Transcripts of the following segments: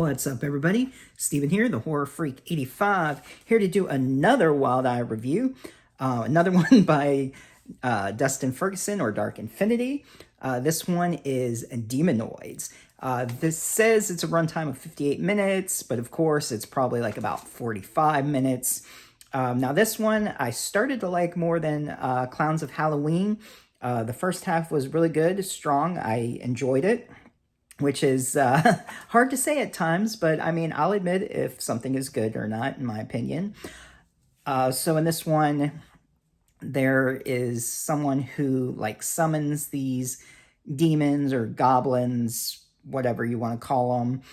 What's up, everybody? Steven here, the Horror Freak 85, here to do another Wild Eye review. Another one by Dustin Ferguson, or Dark Infinity. This one is Demonoids. This says it's a runtime of 58 minutes, but of course it's probably like about 45 minutes. Now this one I started to like more than Clowns of Halloween. The first half was really good, strong. I enjoyed it, which is hard to say at times, but I mean, I'll admit if something is good or not, in my opinion. So in this one, there is someone who like summons these demons or goblins, whatever you want to call them,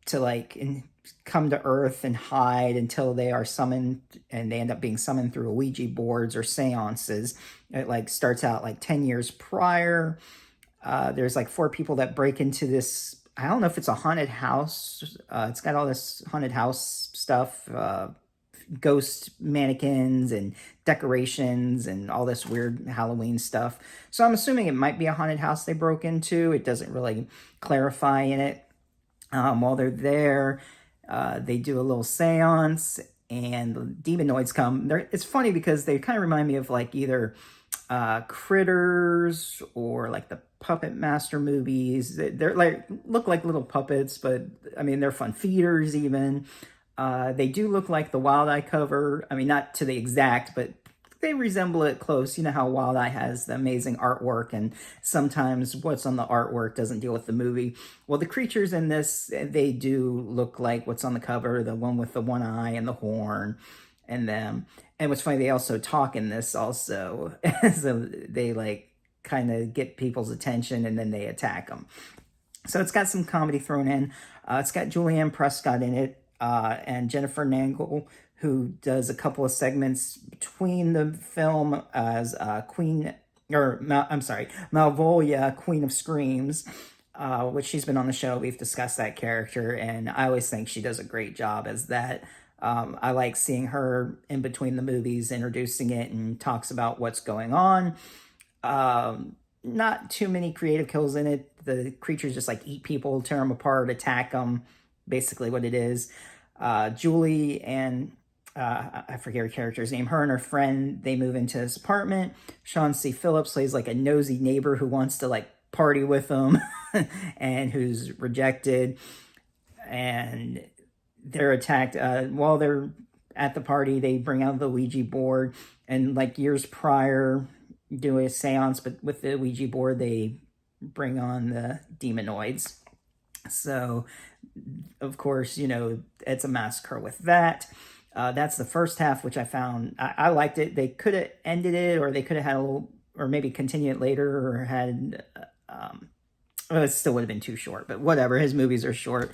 to come to Earth and hide until they are summoned, and they end up being summoned through Ouija boards or seances. It like starts out like 10 years prior. There's like 4 people that break into this, I don't know if it's a haunted house. It's got all this haunted house stuff, ghost mannequins and decorations and all this weird Halloween stuff. So I'm assuming it might be a haunted house they broke into. It doesn't really clarify in it. While they're there, they do a little seance and the demonoids come. It's funny because they kind of remind me of like either Critters or like the Puppet Master movies. They're like, look like little puppets, but I mean, they're fun feeders even. They do look like the Wild Eye cover. I mean, not to the exact, but they resemble it close. You know how Wild Eye has the amazing artwork, and sometimes what's on the artwork doesn't deal with the movie. Well, the creatures in this, they do look like what's on the cover, the one with the one eye and the horn and them. And what's funny, they also talk in this also. So they like kind of get people's attention and then they attack them. So it's got some comedy thrown in. It's got Julianne Prescott in it, and Jennifer Nangle, who does a couple of segments between the film as Malvolia, Queen of Screams, which she's been on the show. We've discussed that character, and I always think she does a great job as that. I like seeing her in between the movies, introducing it, and talks about what's going on. Not too many creative kills in it. The creatures just like eat people, tear them apart, attack them, basically what it is. Julie and I forget her character's name. Her and her friend, they move into this apartment. Sean C. Phillips plays like a nosy neighbor who wants to like party with them and who's rejected. And they're attacked while they're at the party. They bring out the Ouija board, and like years prior, do a seance, but with the Ouija board, they bring on the demonoids. So, of course, you know, it's a massacre with that. That's the first half, which I found, I liked it. They could have ended it, or they could have had a little, or maybe continue it later, or had, well, it still would have been too short, but whatever, his movies are short.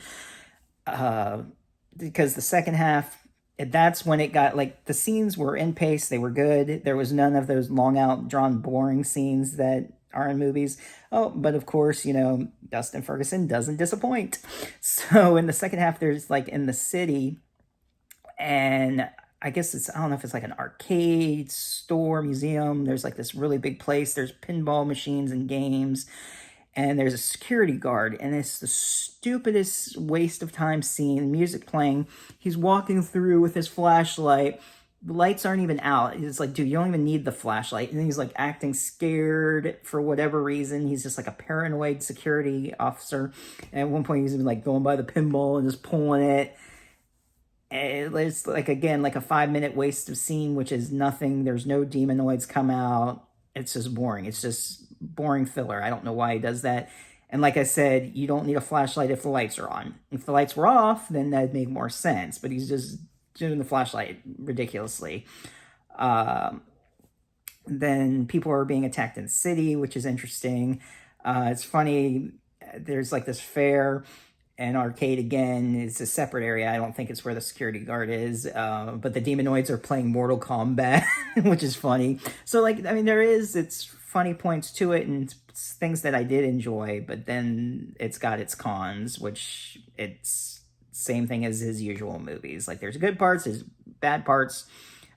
Because the second half, that's when it got, like, the scenes were in pace, they were good. There was none of those long out, drawn, boring scenes that are in movies. Oh, but of course, you know, Dustin Ferguson doesn't disappoint. So in the second half, there's like in the city, and I guess it's, I don't know if it's like an arcade store, museum. There's like this really big place. There's pinball machines and games, and there's a security guard, and it's the stupidest waste of time scene. Music playing. He's walking through with his flashlight. The lights aren't even out. It's like, dude, you don't even need the flashlight. And then he's like acting scared for whatever reason. He's just like a paranoid security officer. And at one point, he's even like going by the pinball and just pulling it. And it's like, again, like a 5-minute waste of scene, which is nothing. There's no demonoids come out. It's just boring. It's just boring filler. I don't know why he does that. And like I said, you don't need a flashlight if the lights are on. If the lights were off, then that'd make more sense. But he's just doing the flashlight ridiculously. Then people are being attacked in the city, which is interesting. It's funny. There's like this fair and arcade again. It's a separate area. I don't think it's where the security guard is. But the demonoids are playing Mortal Kombat, which is funny. So like, I mean, it's funny points to it and it's things that I did enjoy, but then it's got its cons, which it's same thing as his usual movies. Like there's good parts, there's bad parts,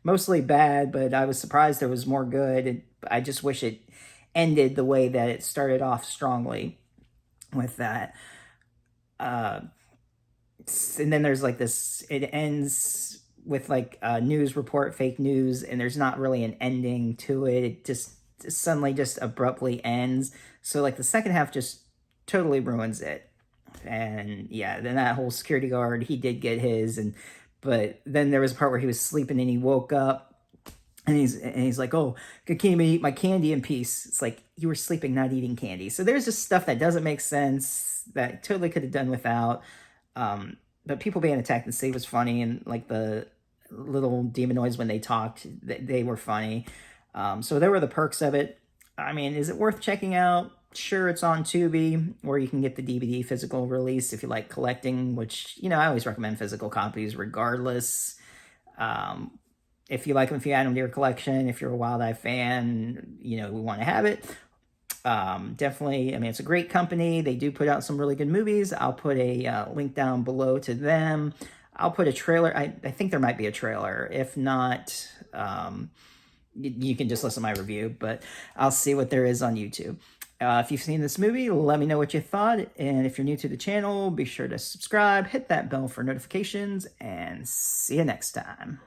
mostly bad, but I was surprised there was more good. I just wish it ended the way that it started off strongly with that. and then there's like this, it ends with like a news report, fake news, and there's not really an ending to it. It just suddenly just abruptly ends. So like the second half just totally ruins it. And yeah, then that whole security guard, he did get his, and but then there was a part where he was sleeping and he woke up and he's like, "Oh, can't even eat my candy in peace." It's like you were sleeping, not eating candy. So there's just stuff that doesn't make sense that totally could have done without. But people being attacked in the sea was funny, and like the little demonoids when they talked, they were funny. So there were the perks of it. I mean, is it worth checking out? Sure, it's on Tubi, or you can get the DVD physical release if you like collecting, which, I always recommend physical copies regardless. Um, if you like them, if you add them to your collection, if you're a Wild Eye fan, we want to have it. Definitely, I mean, it's a great company. They do put out some really good movies. I'll put a link down below to them. I'll put a trailer. I think there might be a trailer. If not, you can just listen to my review, but I'll see what there is on YouTube. If you've seen this movie, let me know what you thought. And if you're new to the channel, be sure to subscribe, hit that bell for notifications, and see you next time.